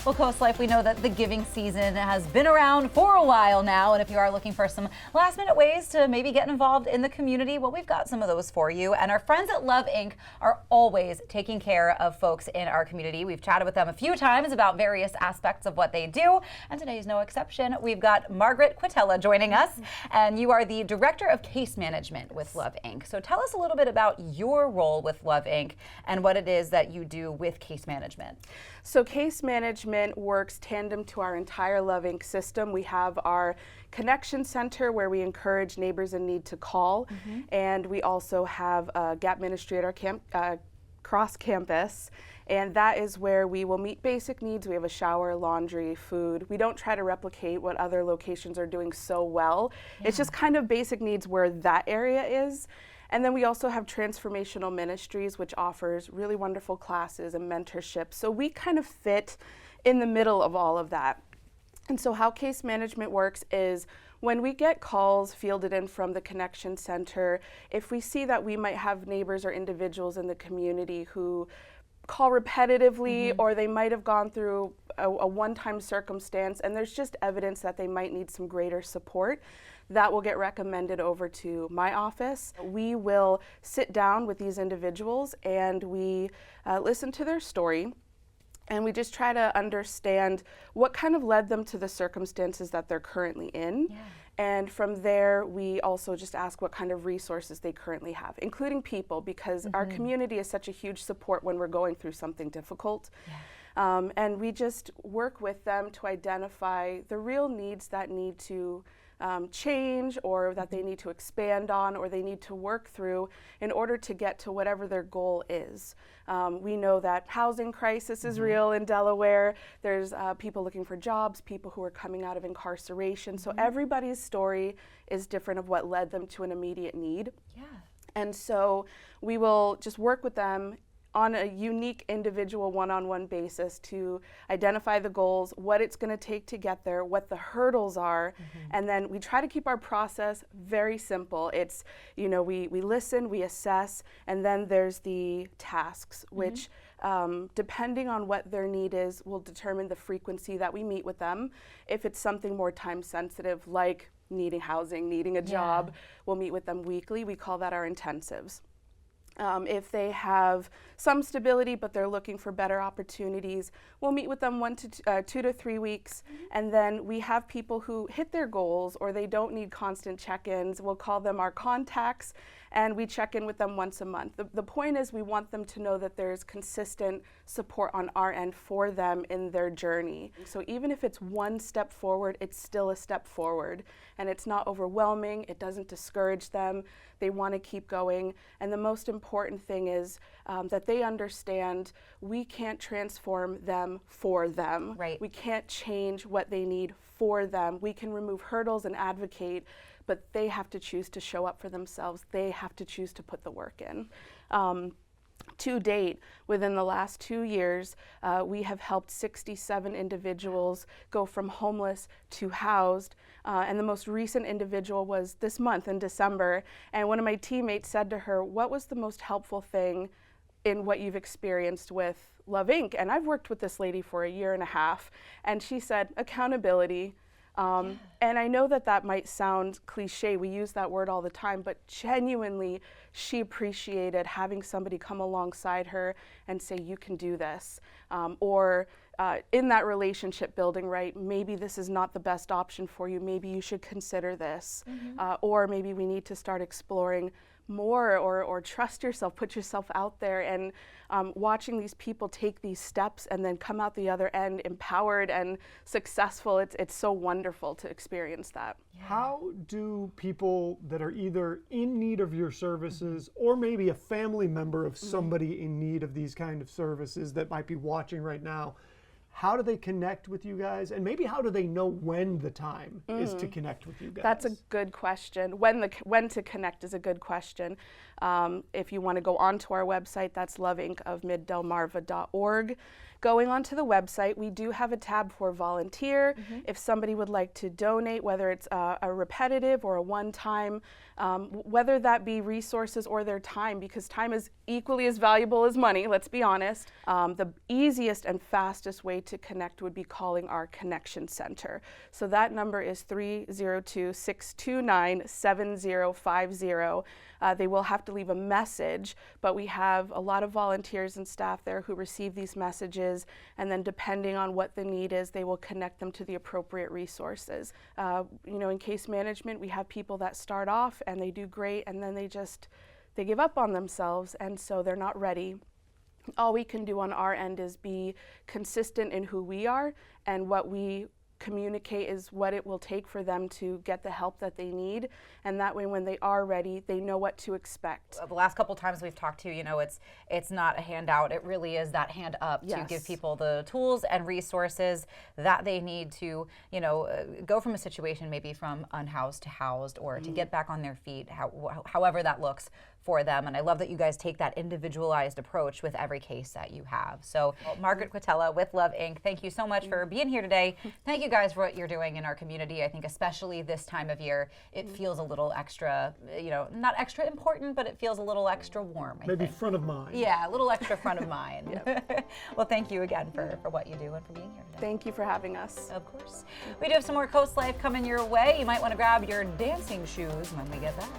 Well, CoastLife, we know that the giving season has been around for a while now, and if you are looking for some last-minute ways to maybe get involved in the community, well, we've got some of those for you. And our friends at Love Inc. are always taking care of folks in our community. We've chatted with them a few times about various aspects of what they do, and today is no exception. We've got Margaret Quatela joining us, and you are the Director of Case Management with Love Inc. So tell us a little bit about your role with Love Inc. and what it is that you do with case management. So case management works tandem to our entire Love Inc. system. We have our connection center where we encourage neighbors in need to call, and we also have a gap ministry at our cross campus, and that is where we will meet basic needs. We have a shower, laundry, food. We don't try to replicate what other locations are doing so well. It's just kind of basic needs where that area is. And then we also have Transformational Ministries, which offers really wonderful classes and mentorship. So we kind of fit in the middle of all of that. And so how case management works is when we get calls fielded in from the Connection Center, if we see that we might have neighbors or individuals in the community who call repetitively, or they might have gone through a one-time circumstance and there's just evidence that they might need some greater support, that will get recommended over to my office. We will sit down with these individuals and we listen to their story, and we just try to understand what kind of led them to the circumstances that they're currently in. And from there, we also just ask what kind of resources they currently have, including people, because our community is such a huge support when we're going through something difficult. And we just work with them to identify the real needs that need to change, or that they need to expand on, or they need to work through in order to get to whatever their goal is. We know that housing crisis is real in Delaware. There's people looking for jobs, people who are coming out of incarceration. So everybody's story is different of what led them to an immediate need. And so we will just work with them on a unique individual one-on-one basis to identify the goals, what it's going to take to get there, what the hurdles are, and then we try to keep our process very simple. It's, you know, we listen, we assess, and then there's the tasks, which depending on what their need is will determine the frequency that we meet with them. If it's something more time sensitive, like needing housing, needing a job, we'll meet with them weekly. We call that our intensives. If they have some stability but they're looking for better opportunities, we'll meet with them 2 to 3 weeks, and then we have people who hit their goals or they don't need constant check-ins. We'll call them our contacts, and we check in with them once a month. The point is we want them to know that there's consistent support on our end for them in their journey. So even if it's one step forward, it's still a step forward, and it's not overwhelming, it doesn't discourage them. They want to keep going, and the most important thing is that they understand we can't transform them for them. We can't change what they need for them. We can remove hurdles and advocate, but they have to choose to show up for themselves. They have to choose to put the work in. To date, within the last 2 years, we have helped 67 individuals go from homeless to housed, and the most recent individual was this month in December, and one of my teammates said to her, "What was the most helpful thing in what you've experienced with Love Inc.?" And I've worked with this lady for 1.5 years, and she said, "Accountability." And I know that that might sound cliche, we use that word all the time, but genuinely she appreciated having somebody come alongside her and say, "You can do this." Or in that relationship building, right, maybe this is not the best option for you, maybe you should consider this. Or maybe we need to start exploring more, or trust yourself, put yourself out there, and watching these people take these steps and then come out the other end empowered and successful, it's so wonderful to experience that. How do people that are either in need of your services or maybe a family member of somebody in need of these kind of services that might be watching right now, how do they connect with you guys, and maybe how do they know when the time is to connect with you guys? That's a good question. When to connect is a good question. If you want to go onto our website, that's loveincofmiddelmarva.org. Going onto the website, we do have a tab for volunteer. If somebody would like to donate, whether it's a repetitive or a one-time, whether that be resources or their time, because time is equally as valuable as money, let's be honest. The easiest and fastest way to connect would be calling our Connection Center. So that number is 302-629-7050. They will have to leave a message, but we have a lot of volunteers and staff there who receive these messages, and then depending on what the need is, they will connect them to the appropriate resources. In case management, we have people that start off and they do great, and then they give up on themselves, and so they're not ready. All we can do on our end is be consistent in who we are, and what we communicate is what it will take for them to get the help that they need, and that way when they are ready, they know what to expect. The last couple times we've talked to, it's not a handout, it really is that hand up to give people the tools and resources that they need to, go from a situation maybe from unhoused to housed, or to get back on their feet, however that looks for them. And I love that you guys take that individualized approach with every case that you have. So Margaret Quatela with Love Inc., thank you so much for being here today. Thank you guys for what you're doing in our community. I think especially this time of year, it feels a little extra, not extra important, but it feels a little extra warm. Maybe front of mind. Yeah, a little extra front of mind. Well, thank you again for what you do and for being here today. Thank you for having us. Of course. We do have some more Coast Life coming your way. You might want to grab your dancing shoes when we get back.